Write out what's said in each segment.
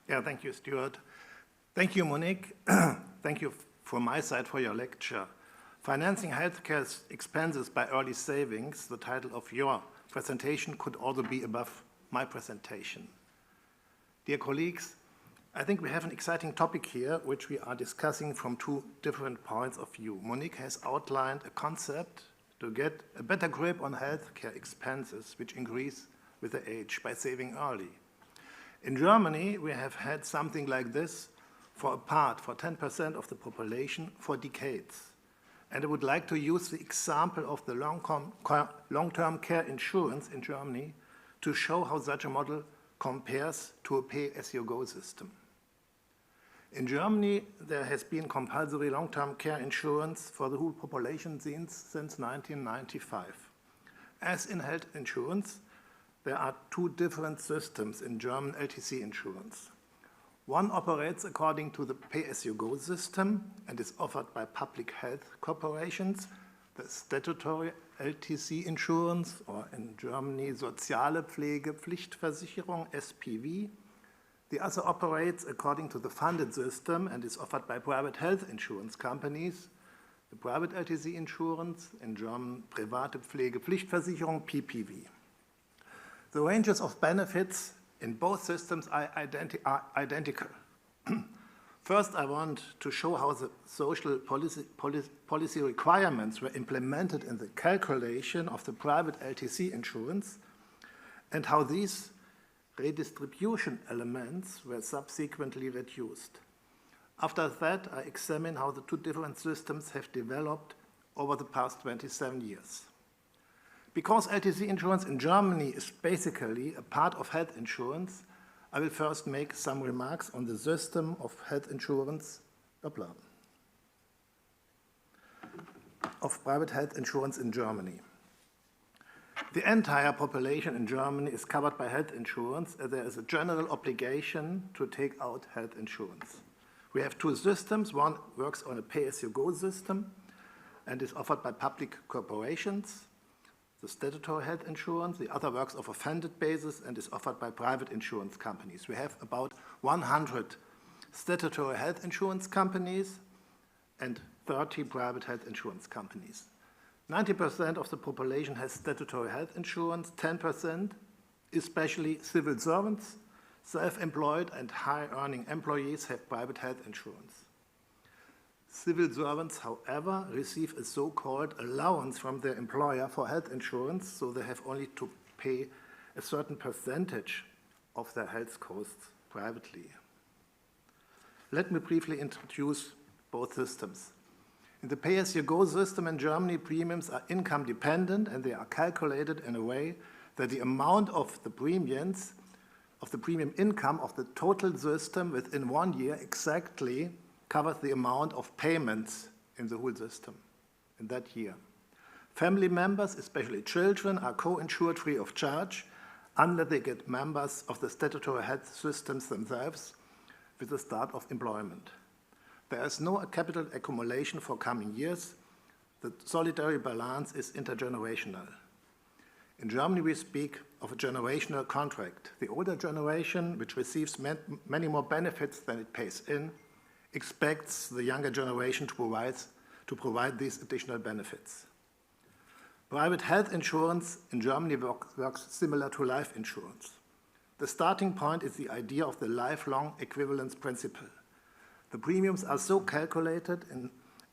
Yeah, thank you, Stuart. Thank you, Monique. Thank you from my side for your lecture. Financing healthcare expenses by early savings, the title of your presentation, could also be above my presentation. Dear colleagues, I think we have an exciting topic here, which we are discussing from two different points of view. Monique has outlined a concept to get a better grip on healthcare expenses, which increase with the age by saving early. In Germany, we have had something like this for 10% of the population for decades. And I would like to use the example of the long-term care insurance in Germany to show how such a model compares to a pay-as-you-go system. In Germany, there has been compulsory long-term care insurance for the whole population since 1995. As in health insurance, there are two different systems in German LTC insurance. One operates according to the pay-as-you-go system and is offered by public health corporations, the statutory LTC insurance, or in Germany, Soziale Pflegepflichtversicherung, SPV. The other operates according to the funded system and is offered by private health insurance companies, the private LTC insurance, in German, Private Pflegepflichtversicherung, PPV. The ranges of benefits in both systems are identical. First, I want to show how the social policy requirements were implemented in the calculation of the private LTC insurance and how these redistribution elements were subsequently reduced. After that, I examine how the two different systems have developed over the past 27 years. Because LTC insurance in Germany is basically a part of health insurance, I will first make some remarks on the system of health insurance, of private health insurance in Germany. The entire population in Germany is covered by health insurance, as there is a general obligation to take out health insurance. We have two systems. One works on a pay-as-you-go system and is offered by public corporations, the statutory health insurance. The other works of a funded basis and is offered by private insurance companies. We have about 100 statutory health insurance companies and 30 private health insurance companies. 90% of the population has statutory health insurance, 10%, especially civil servants, self-employed and high-earning employees have private health insurance. Civil servants, however, receive a so-called allowance from their employer for health insurance, so they have only to pay a certain percentage of their health costs privately. Let me briefly introduce both systems. In the pay-as-you-go system in Germany, premiums are income dependent and they are calculated in a way that the amount of the premium income of the total system within 1 year exactly covers the amount of payments in the whole system in that year. Family members, especially children, are co-insured free of charge unless they get members of the statutory health systems themselves with the start of employment. There is no capital accumulation for coming years. The solidary balance is intergenerational. In Germany, we speak of a generational contract. The older generation, which receives many more benefits than it pays in, expects the younger generation to provide these additional benefits. Private health insurance in Germany works similar to life insurance. The starting point is the idea of the lifelong equivalence principle. The premiums are so calculated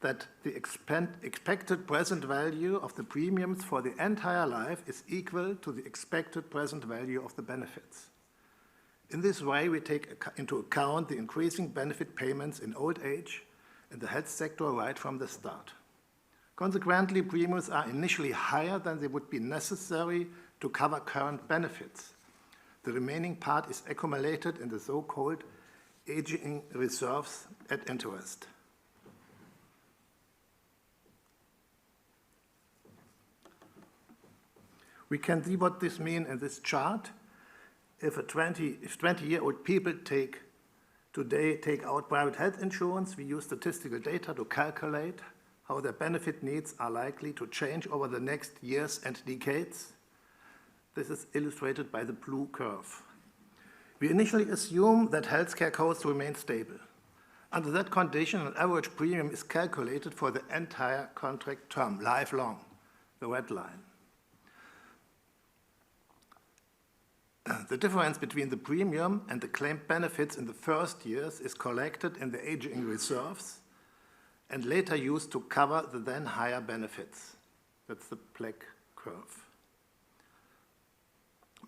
that the expected present value of the premiums for the entire life is equal to the expected present value of the benefits. In this way, we take into account the increasing benefit payments in old age in the health sector right from the start. Consequently, premiums are initially higher than they would be necessary to cover current benefits. The remaining part is accumulated in the so-called aging reserves at interest. We can see what this means in this chart. If 20-year-old people today take out private health insurance, we use statistical data to calculate how their benefit needs are likely to change over the next years and decades. This is illustrated by the blue curve. We initially assume that healthcare costs remain stable. Under that condition, an average premium is calculated for the entire contract term, lifelong, the red line. The difference between the premium and the claimed benefits in the first years is collected in the aging reserves and later used to cover the then higher benefits. That's the black curve,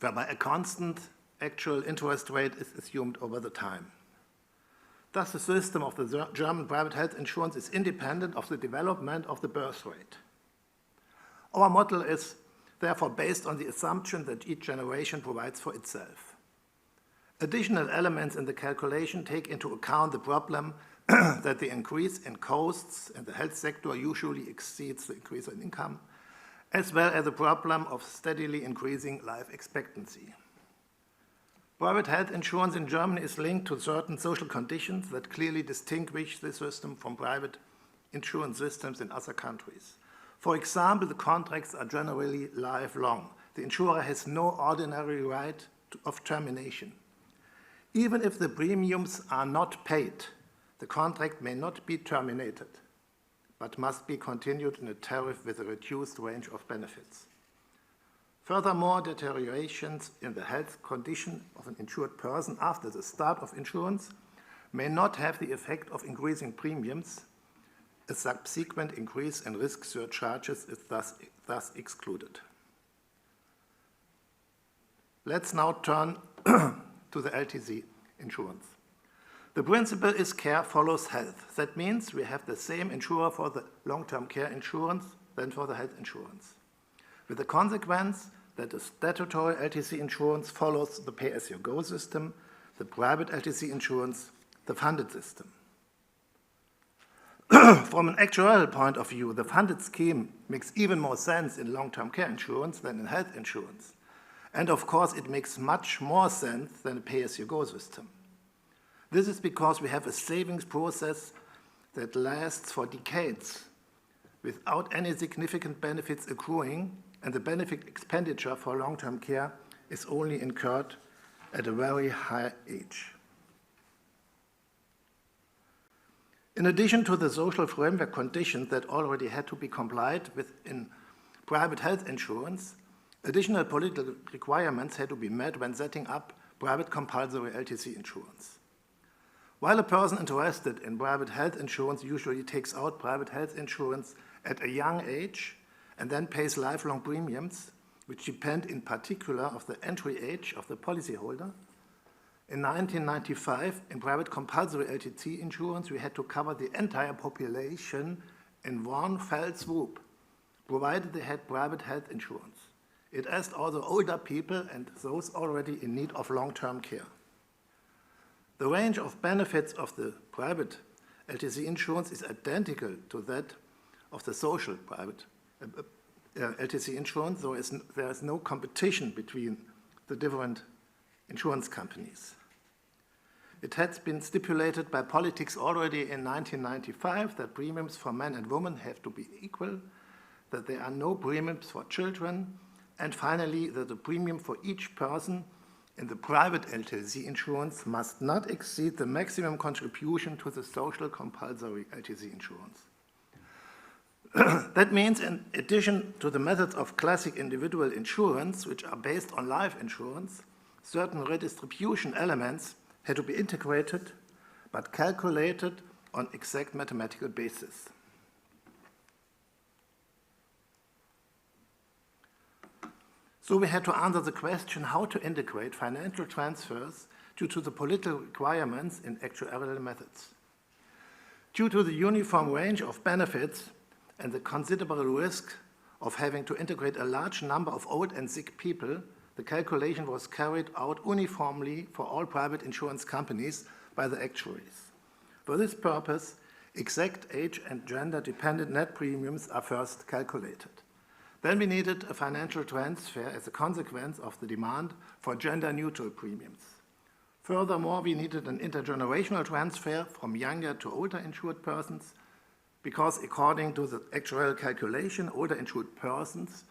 whereby a constant actual interest rate is assumed over the time. Thus, the system of the German private health insurance is independent of the development of the birth rate. Our model is therefore based on the assumption that each generation provides for itself. Additional elements in the calculation take into account the problem that the increase in costs in the health sector usually exceeds the increase in income, as well as the problem of steadily increasing life expectancy. Private health insurance in Germany is linked to certain social conditions that clearly distinguish the system from private insurance systems in other countries. For example, the contracts are generally lifelong. The insurer has no ordinary right of termination. Even if the premiums are not paid, the contract may not be terminated, but must be continued in a tariff with a reduced range of benefits. Furthermore, deteriorations in the health condition of an insured person after the start of insurance may not have the effect of increasing premiums. A subsequent increase in risk surcharges is thus excluded. Let's now turn to the LTC insurance. The principle is care follows health. That means we have the same insurer for the long-term care insurance than for the health insurance, with the consequence that the statutory LTC insurance follows the pay-as-you-go system, the private LTC insurance, the funded system. From an actuarial point of view, the funded scheme makes even more sense in long-term care insurance than in health insurance. And of course, it makes much more sense than a pay-as-you-go system. This is because we have a savings process that lasts for decades without any significant benefits accruing, and the benefit expenditure for long-term care is only incurred at a very high age. In addition to the social framework conditions that already had to be complied with in private health insurance, additional political requirements had to be met when setting up private compulsory LTC insurance. While a person interested in private health insurance usually takes out private health insurance at a young age and then pays lifelong premiums, which depend in particular on the entry age of the policyholder, in 1995, in private compulsory LTC insurance, we had to cover the entire population in one fell swoop, provided they had private health insurance. It asked also older people and those already in need of long-term care. The range of benefits of the private LTC insurance is identical to that of the social private LTC insurance, so there is no competition between the different insurance companies. It had been stipulated by politics already in 1995 that premiums for men and women have to be equal, that there are no premiums for children, and finally that the premium for each person in the private LTC insurance must not exceed the maximum contribution to the social compulsory LTC insurance. That means, in addition to the methods of classic individual insurance, which are based on life insurance, certain redistribution elements had to be integrated but calculated on exact mathematical basis. So we had to answer the question how to integrate financial transfers due to the political requirements in actuarial methods. Due to the uniform range of benefits and the considerable risk of having to integrate a large number of old and sick people, the calculation was carried out uniformly for all private insurance companies by the actuaries. For this purpose, exact age and gender-dependent net premiums are first calculated. Then we needed a financial transfer as a consequence of the demand for gender-neutral premiums. Furthermore, we needed an intergenerational transfer from younger to older insured persons, because according to the actuarial calculation, older insured persons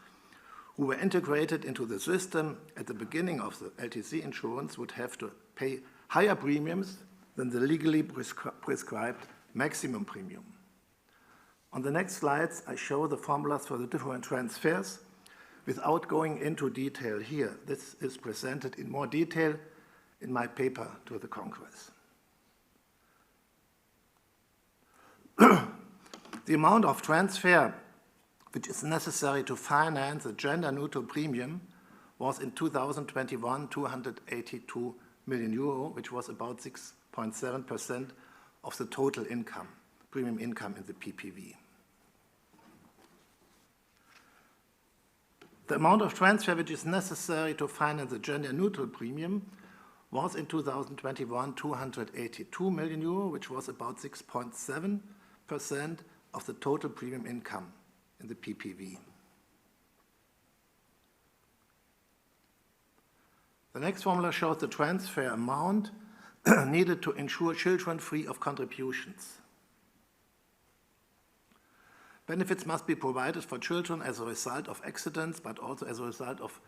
who were integrated into the system at the beginning of the LTC insurance would have to pay higher premiums than the legally prescribed maximum premium. On the next slides, I show the formulas for the different transfers without going into detail here. This is presented in more detail in my paper to the Congress. The amount of transfer which is necessary to finance a gender-neutral premium was in 2021 282 million euro, which was about 6.7% of the total income, premium income in the PPV. The amount of transfer which is necessary to finance a gender-neutral premium was in 2021 282 million euro, which was about 6.7% of the total premium income in the PPV. The next formula shows the transfer amount needed to insure children free of contributions. Benefits must be provided for children as a result of accidents, but also as a result of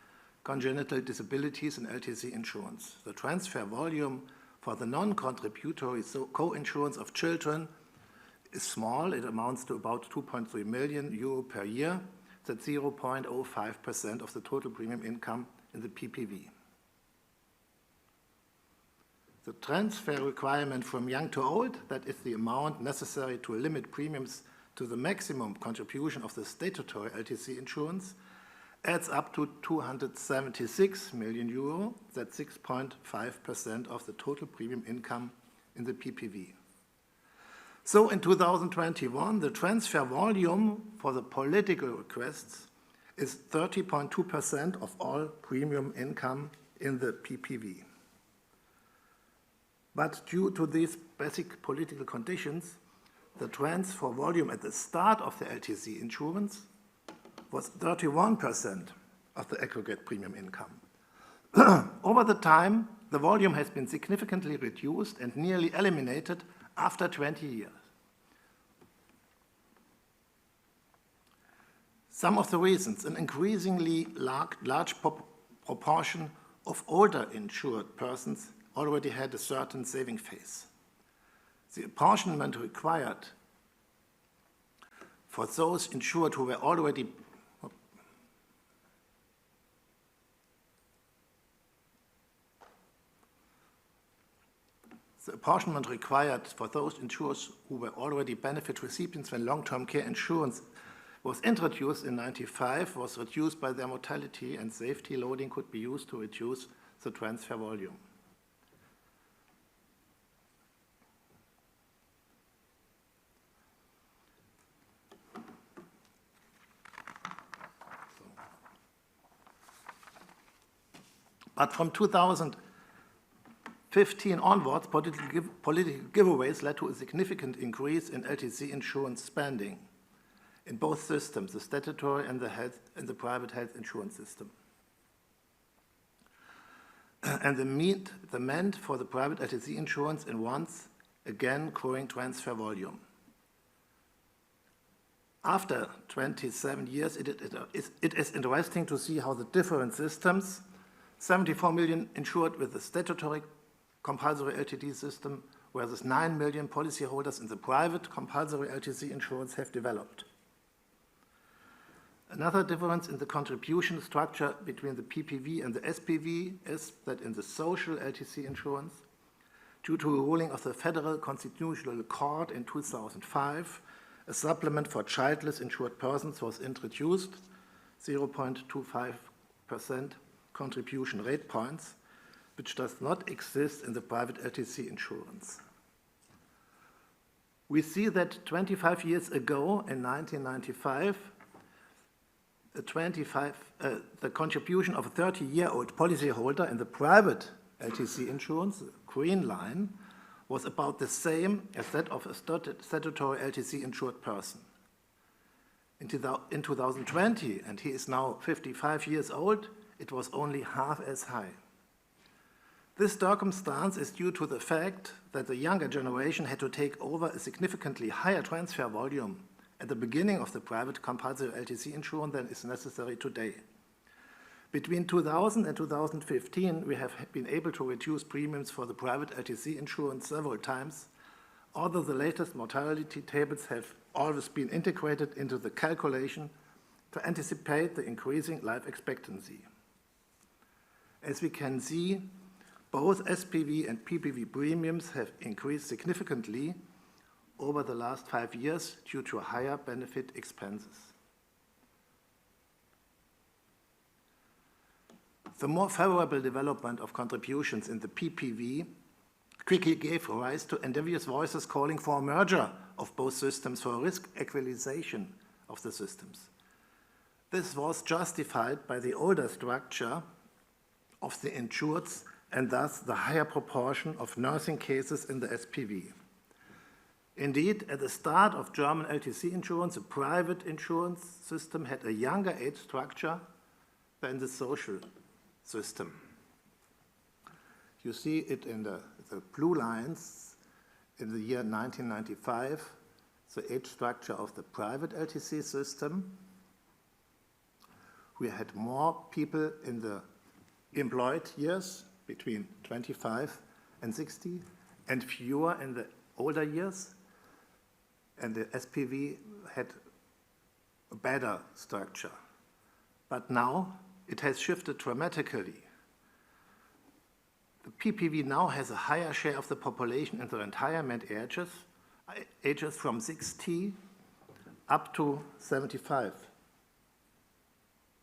congenital disabilities in LTC insurance. The transfer volume for the non-contributory co-insurance of children is small. It amounts to about 2.3 million euro per year. That's 0.05% of the total premium income in the PPV. The transfer requirement from young to old, that is the amount necessary to limit premiums to the maximum contribution of the statutory LTC insurance, adds up to 276 million euro. That's 6.5% of the total premium income in the PPV. So in 2021, the transfer volume for the political requests is 30.2% of all premium income in the PPV. But due to these basic political conditions, the transfer volume at the start of the LTC insurance was 31% of the aggregate premium income. Over the time, the volume has been significantly reduced and nearly eliminated after 20 years. Some of the reasons: an increasingly large proportion of older insured persons already had a certain saving phase. The apportionment required for those insured who were already benefit recipients when long-term care insurance was introduced in 1995 was reduced by their mortality, and safety loading could be used to reduce the transfer volume. But from 2015 onwards, political giveaways led to a significant increase in LTC insurance spending in both systems, the statutory and the private health insurance system. And the demand for the private LTC insurance in once again growing transfer volume. After 27 years, it is interesting to see how the different systems, 74 million insured with the statutory compulsory LTD system, whereas 9 million policyholders in the private compulsory LTC insurance have developed. Another difference in the contribution structure between the PPV and the SPV is that in the social LTC insurance, due to a ruling of the Federal Constitutional Court in 2005, a supplement for childless insured persons was introduced, 0.25% contribution rate points, which does not exist in the private LTC insurance. We see that 25 years ago, in 1995, the contribution of a 30-year-old policyholder in the private LTC insurance, the green line, was about the same as that of a statutory LTC insured person. In 2020, and he is now 55 years old, it was only half as high. This circumstance is due to the fact that the younger generation had to take over a significantly higher transfer volume at the beginning of the private compulsory LTC insurance than is necessary today. Between 2000 and 2015, we have been able to reduce premiums for the private LTC insurance several times, although the latest mortality tables have always been integrated into the calculation to anticipate the increasing life expectancy. As we can see, both SPV and PPV premiums have increased significantly over the last 5 years due to higher benefit expenses. The more favorable development of contributions in the PPV quickly gave rise to envious voices calling for a merger of both systems for risk equalization of the systems. This was justified by the older structure of the insureds and thus the higher proportion of nursing cases in the SPV. Indeed, at the start of German LTC insurance, the private insurance system had a younger age structure than the social system. You see it in the blue lines in the year 1995, the age structure of the private LTC system. We had more people in the employed years between 25 and 60 and fewer in the older years, and the SPV had a better structure. But now it has shifted dramatically. The PPV now has a higher share of the population in the retirement ages from 60 up to 75.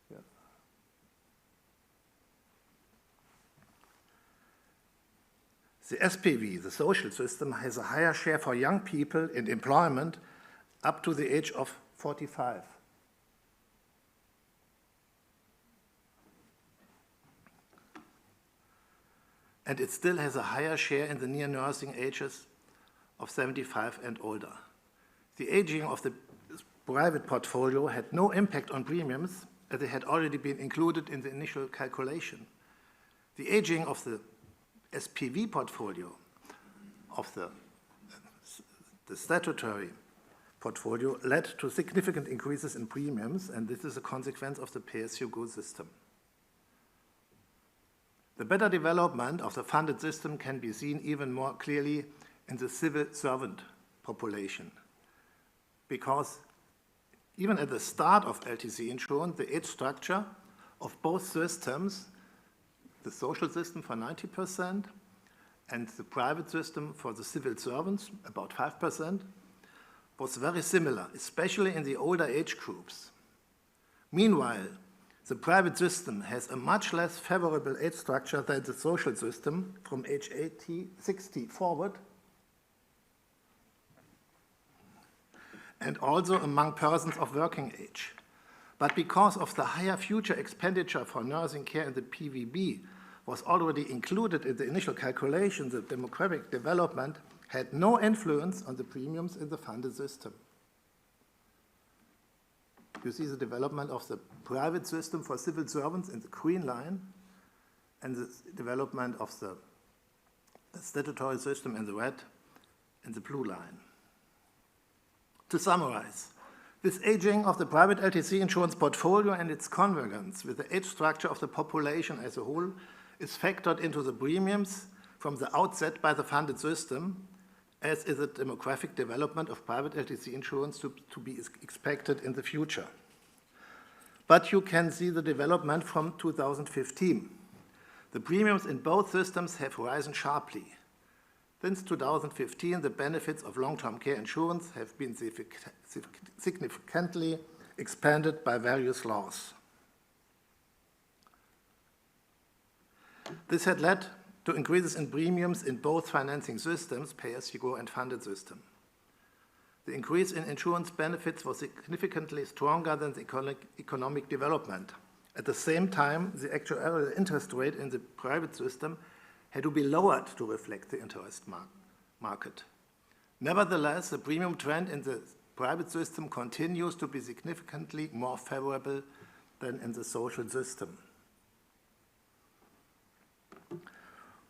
Yeah. The SPV, the social system, has a higher share for young people in employment up to the age of 45. And it still has a higher share in the near nursing ages of 75 and older. The aging of the private portfolio had no impact on premiums, as they had already been included in the initial calculation. The aging of the SPV portfolio, of the statutory portfolio, led to significant increases in premiums, and this is a consequence of the pay-as-you-go system. The better development of the funded system can be seen even more clearly in the civil servant population, because even at the start of LTC insurance, the age structure of both systems, the social system for 90% and the private system for the civil servants, about 5%, was very similar, especially in the older age groups. Meanwhile, the private system has a much less favorable age structure than the social system from age 60 forward, and also among persons of working age. But because of the higher future expenditure for nursing care in the PVB was already included in the initial calculation, the demographic development had no influence on the premiums in the funded system. You see the development of the private system for civil servants in the green line and the development of the statutory system in the red and the blue line. To summarize, this aging of the private LTC insurance portfolio and its convergence with the age structure of the population as a whole is factored into the premiums from the outset by the funded system, as is the demographic development of private LTC insurance to be expected in the future. But you can see the development from 2015. The premiums in both systems have risen sharply. Since 2015, the benefits of long-term care insurance have been significantly expanded by various laws. This had led to increases in premiums in both financing systems, pay-as-you-go and funded system. The increase in insurance benefits was significantly stronger than the economic development. At the same time, the actuarial interest rate in the private system had to be lowered to reflect the interest market. Nevertheless, the premium trend in the private system continues to be significantly more favorable than in the social system.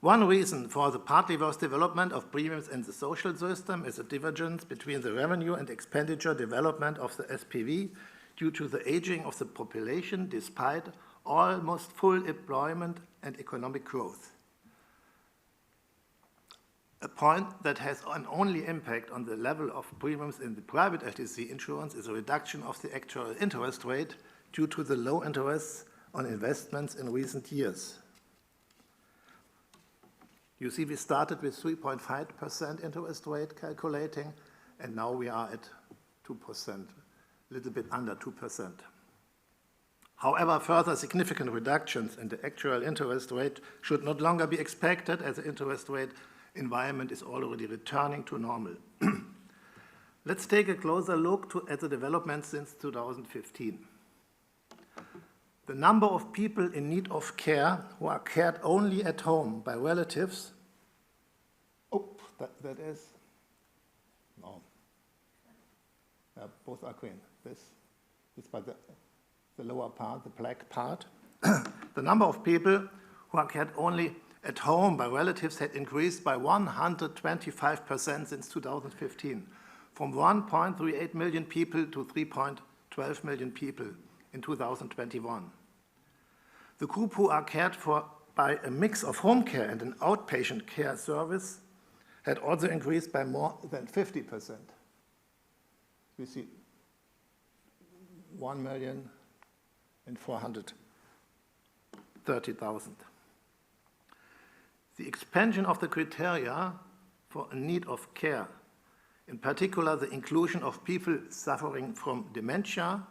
One reason for the partly worse development of premiums in the social system is a divergence between the revenue and expenditure development of the SPV due to the aging of the population, despite almost full employment and economic growth. A point that has an only impact on the level of premiums in the private LTC insurance is a reduction of the actual interest rate due to the low interest on investments in recent years. You see, we started with 3.5% interest rate calculating, and now we are at 2%, a little bit under 2%. However, further significant reductions in the actual interest rate should not longer be expected, as the interest rate environment is already returning to normal. Let's take a closer look at the development since 2015. The number of people in need of care who are cared only at home by relatives, that is, no, both are green. This is by the lower part, the black part. The number of people who are cared only at home by relatives had increased by 125% since 2015, from 1.38 million people to 3.12 million people in 2021. The group who are cared for by a mix of home care and an outpatient care service had also increased by more than 50%. We see 1,430,000. The expansion of the criteria for a need of care, in particular the inclusion of people suffering from dementia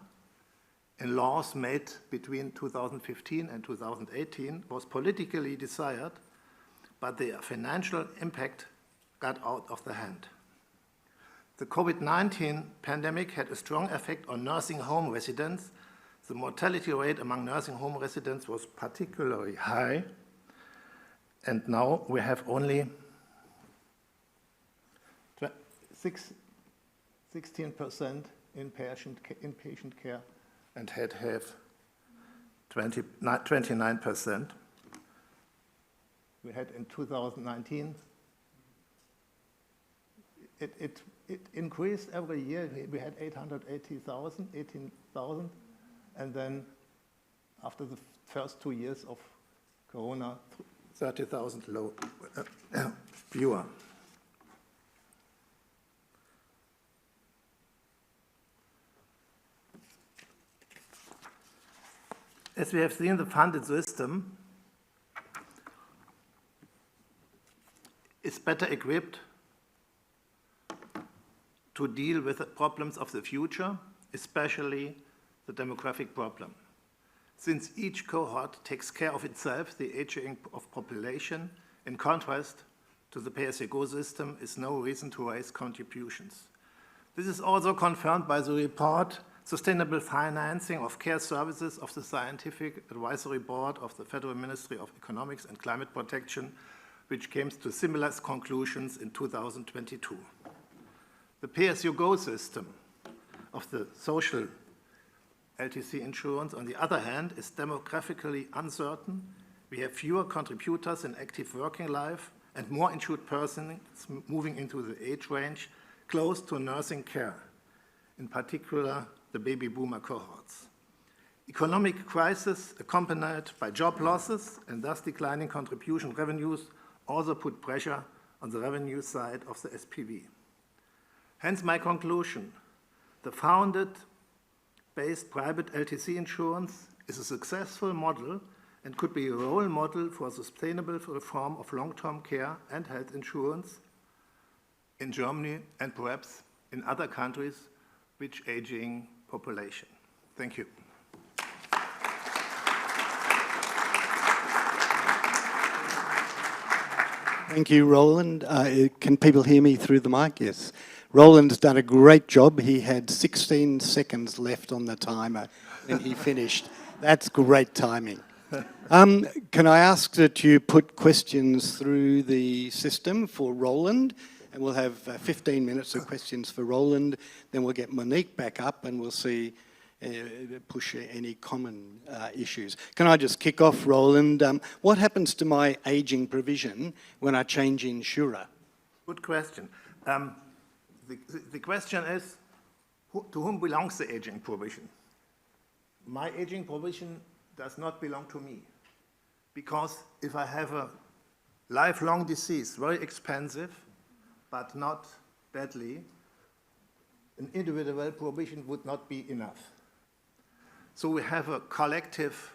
in laws made between 2015 and 2018, was politically desired, but the financial impact got out of the hand. The COVID-19 pandemic had a strong effect on nursing home residents. The mortality rate among nursing home residents was particularly high, and now we have only 16% inpatient care and had 29%. We had in 2019, it increased every year. We had 18,000, and then after the first 2 years of Corona, 30,000 fewer. As we have seen, the funded system is better equipped to deal with the problems of the future, especially the demographic problem. Since each cohort takes care of itself, the aging of population, in contrast to the pay-as-you-go system, is no reason to raise contributions. This is also confirmed by the report Sustainable Financing of Care Services of the Scientific Advisory Board of the Federal Ministry of Economics and Climate Protection, which came to similar conclusions in 2022. The pay-as-you-go system of the social LTC insurance, on the other hand, is demographically uncertain. We have fewer contributors in active working life and more insured persons moving into the age range close to nursing care, in particular the baby boomer cohorts. Economic crisis accompanied by job losses and thus declining contribution revenues also put pressure on the revenue side of the SPV. Hence my conclusion, the founded-based private LTC insurance is a successful model and could be a role model for sustainable reform of long-term care and health insurance in Germany and perhaps in other countries with aging population. Thank you. Thank you, Roland. Can people hear me through the mic? Yes. Roland's done a great job. He had 16 seconds left on the timer when he finished. That's great timing. Can I ask that you put questions through the system for Roland? And we'll have 15 minutes of questions for Roland. Then we'll get Monique back up and we'll see, push any common issues. Can I just kick off, Roland? What happens to my ageing provision when I change insurer? Good question. The question is, to whom belongs the aging provision? My aging provision does not belong to me. Because if I have a lifelong disease, very expensive, but not deadly, an individual provision would not be enough. So we have a collective,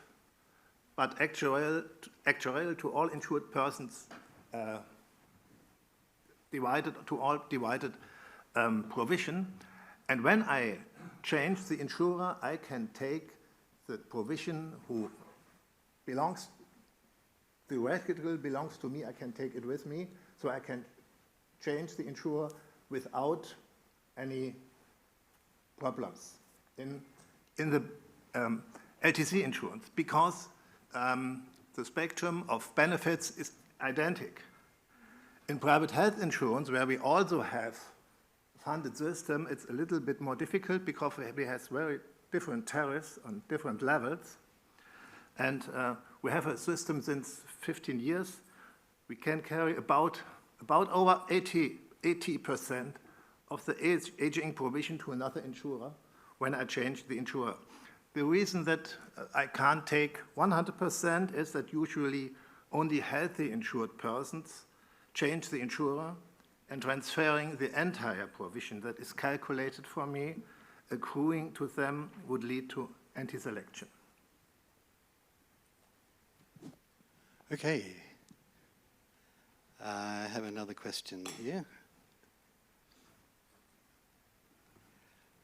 but actuarial to all insured persons divided provision. And when I change the insurer, I can take the provision who theoretically belongs to me, I can take it with me, so I can change the insurer without any problems in the LTC insurance, because the spectrum of benefits is identical. In private health insurance, where we also have funded system, it's a little bit more difficult because we have very different tariffs on different levels. And we have a system since 15 years. We can carry about over 80% of the aging provision to another insurer when I change the insurer. The reason that I can't take 100% is that usually only healthy insured persons change the insurer, and transferring the entire provision that is calculated for me, accruing to them, would lead to anti-selection. Okay. I have another question here.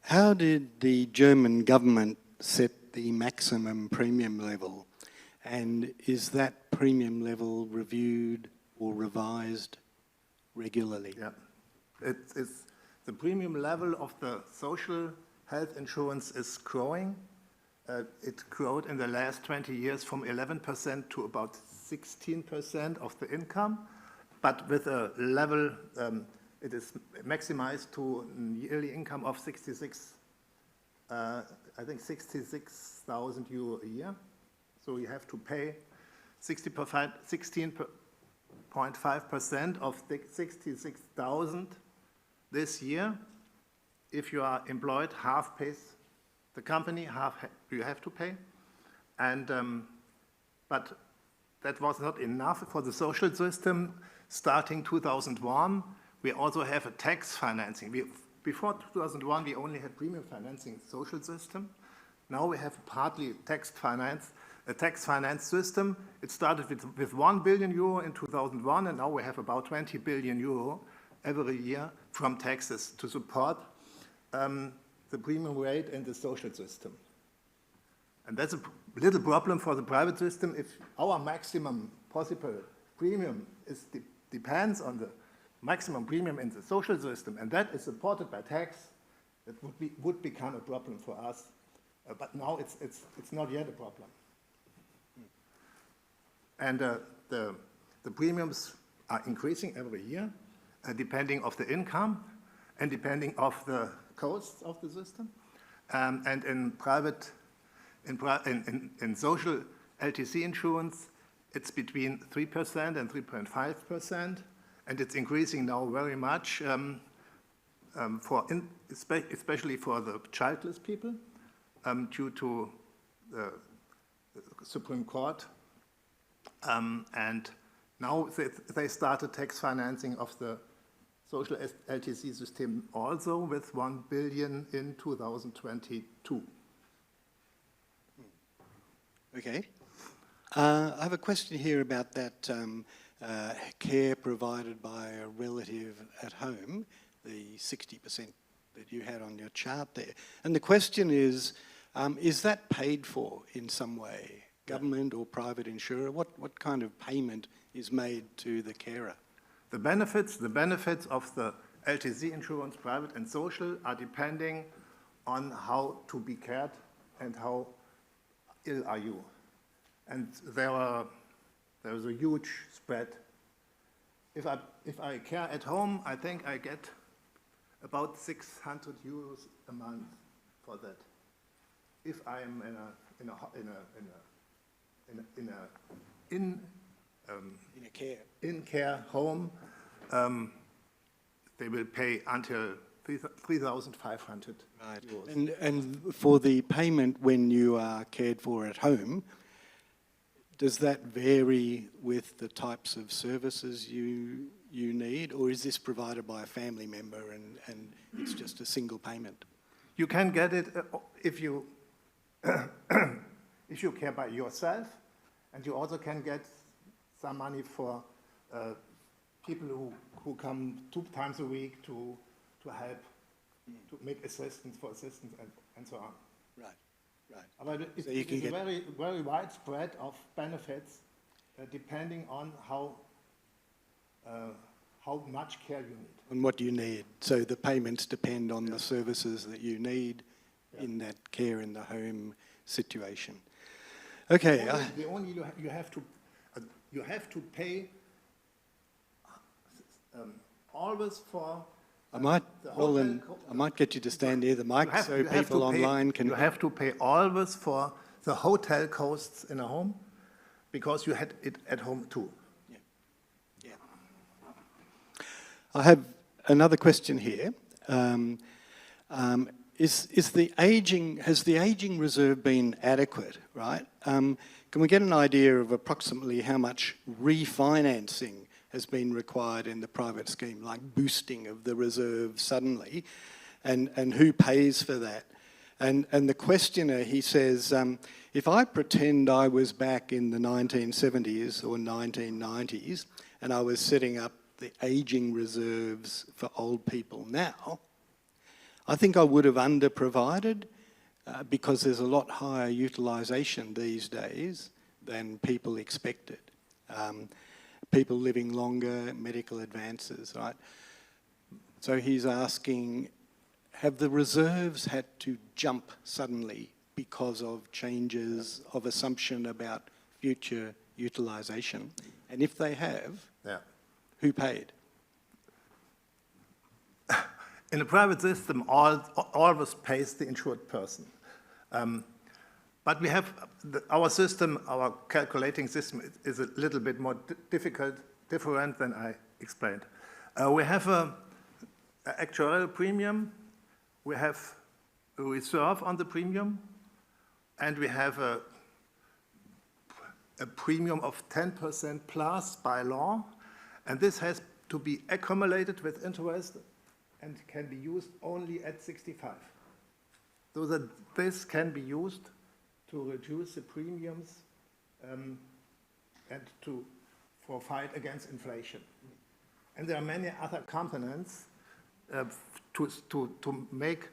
How did the German government set the maximum premium level? And is that premium level reviewed or revised regularly? Yeah, it's the premium level of the social health insurance is growing. It grew in the last 20 years from 11% to about 16% of the income, but with a level, it is maximized to a yearly income of 66,000 euro a year. So you have to pay 16.5% of 66,000 this year. If you are employed, half pays the company, half you have to pay. And but that was not enough for the social system. Starting 2001, we also have a tax financing. Before 2001, we only had premium financing social system. Now we have partly a tax finance system. It started with 1 billion euro in 2001, and now we have about 20 billion euro every year from taxes to support the premium rate in the social system. And that's a little problem for the private system. If our maximum possible premium depends on the maximum premium in the social system, and that is supported by tax, that would become a problem for us. But now it's not yet a problem. And the premiums are increasing every year, depending of the income and depending of the costs of the system. And in social LTC insurance, it's between 3% and 3.5%, and it's increasing now very much, especially for the childless people, due to the Supreme Court. And now they started tax financing of the social LTC system also with 1 billion in 2022. Okay. I have a question here about that care provided by a relative at home, the 60% that you had on your chart there. And the question is that paid for in some way? Government or private insurer? What kind of payment is made to the carer? The benefits of the LTC insurance, private and social, are depending on how to be cared and how ill are you. And there is a huge spread. If I care at home, I think I get about 600 euros a month for that. If I am in care home, they will pay until 3,500 euros. And for the payment when you are cared for at home, does that vary with the types of services you need, or is this provided by a family member and it's just a single payment? You can get it if you if you care by yourself, and you also can get some money for people who come 2 times a week to help, to make assistance and so on. Right, right. But So you can it's a get very, very widespread of benefits depending on how much care you need. on what you need. So the payments depend on the services that you need in that care in the home situation. Okay. You have to pay always for. Roland, I might get you to stand near the mic so people online can. You have to pay always for the hotel costs in a home, because you had it at home too. Yeah. Yeah. I have another question here. Has the aging reserve been adequate, right? Can we get an idea of approximately how much refinancing has been required in the private scheme, like boosting of the reserve suddenly, and who pays for that? And the questioner, he says, if I pretend I was back in the 1970s or 1990s and I was setting up the ageing reserves for old people now, I think I would have underprovided because there's a lot higher utilisation these days than people expected. People living longer, medical advances, right? So he's asking, have the reserves had to jump suddenly because of changes of assumption about future utilisation? And if they have, who paid? In a private system, always pays the insured person. But we have, our system, our calculating system is a little bit more different than I explained. We have an actuarial premium, we have a reserve on the premium, and we have a premium of 10% plus by law, and this has to be accumulated with interest and can be used only at 65. So that this can be used to reduce the premiums and for fight against inflation. And there are many other components to make,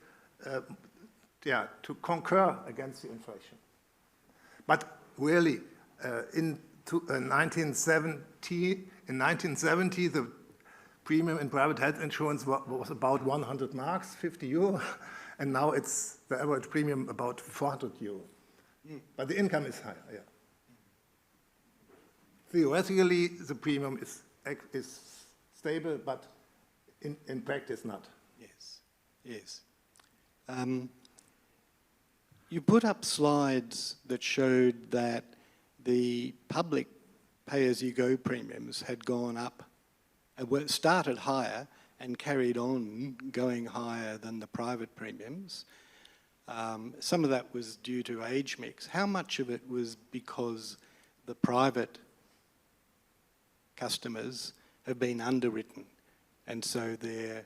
to concur against the inflation. But really, in 1970, the premium in private health insurance was about 100 marks, 50 euro, and now it's the average premium about 400 euro. But the income is higher, yeah. Theoretically, the premium is stable, but in practice not. Yes, yes. You put up slides that showed that the public pay-as-you-go premiums had gone up, started higher and carried on going higher than the private premiums. Some of that was due to age mix. How much of it was because the private customers have been underwritten, and so they're,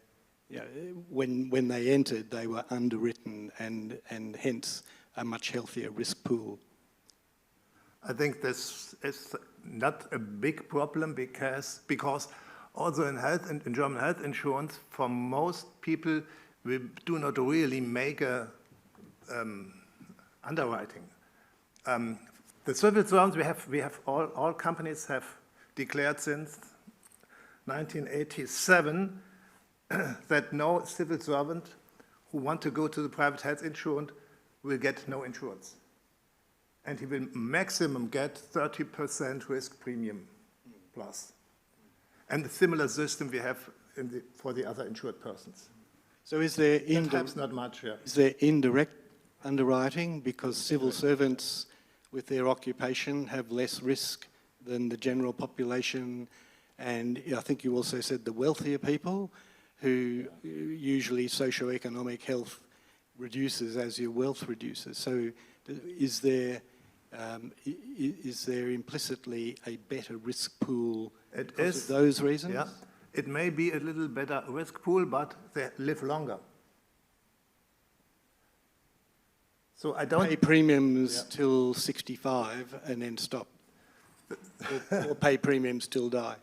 when they entered, they were underwritten, and hence a much healthier risk pool? I think this is not a big problem because also in health and in German health insurance, for most people, we do not really make a underwriting. The civil servants we have all companies have declared since 1987 that no civil servant who want to go to the private health insurance will get no insurance, and he will maximum get 30% risk premium plus, and the similar system we have for the other insured persons. So is there perhaps not much? Yeah. Is there indirect underwriting because civil servants with their occupation have less risk than the general population? And I think you also said the wealthier people, who usually socioeconomic health reduces as your wealth reduces. So is there Is there implicitly a better risk pool It because is, of those reasons? yeah. It may be a little better risk pool, but they live longer. So I don't... Pay premiums till 65 and then stop. or pay premiums till die.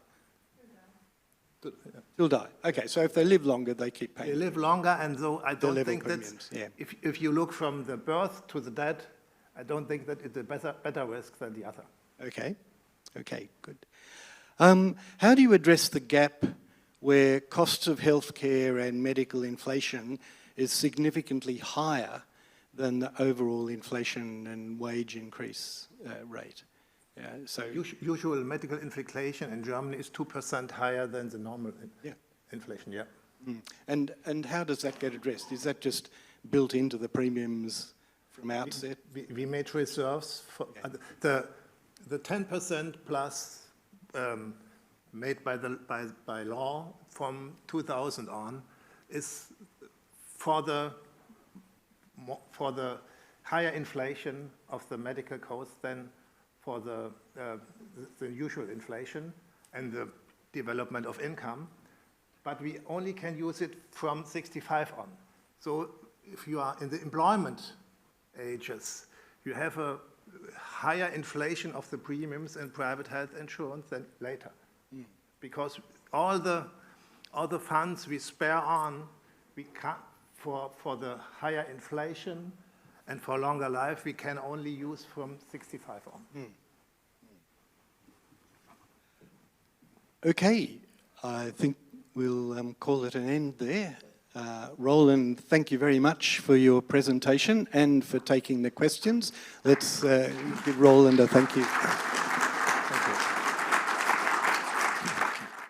Till die. Okay, so if they live longer, they keep paying. They live longer, and so I don't level think that's... premiums, yeah. If you look from the birth to the death, I don't think that it's a better risk than the other. Okay, okay, good. How do you address the gap where costs of healthcare and medical inflation is significantly higher than the overall inflation and wage increase rate? So Usual medical inflation in Germany is 2% higher than the normal inflation, yeah. Mm. And how does that get addressed? Is that just built into the premiums from outset? We made reserves for the 10% plus made by law from 2000 on is for the higher inflation of the medical costs than for the usual inflation and the development of income, but we only can use it from 65 on. So if you are in the employment ages, you have a higher inflation of the premiums in private health insurance than later. Mm. Because all the funds we spare on, we can't, for the higher inflation and for longer life, we can only use from 65 on. Mm. Okay, I think we'll call it an end there. Roland, thank you very much for your presentation and for taking the questions. Let's give Roland a thank you.